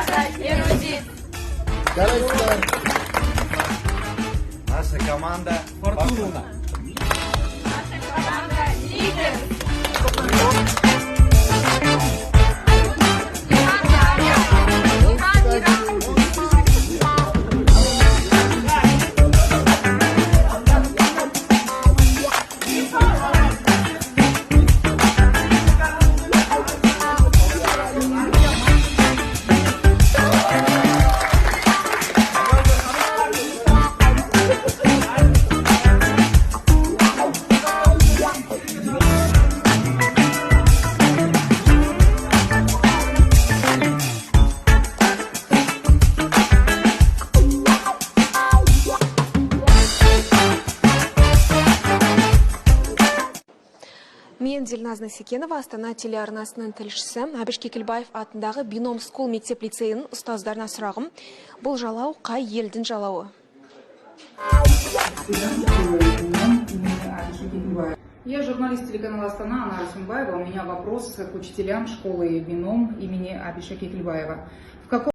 Эрудит. Наша команда Фортуна. Наша команда лидер. Мен Дильназ Насекенова, Астана телеарнасының тілшісі. Әбіш Кекілбаев атындағы Бином Скул мектеп лицейінің ұстаздарына сұрағым. Бұл жалау қай елдің жалауы? Я журналист телеканала Астана, Анна Арсенбаева. У меня вопрос к учителям школы Бином имени Абиша Кекильбаева. В каком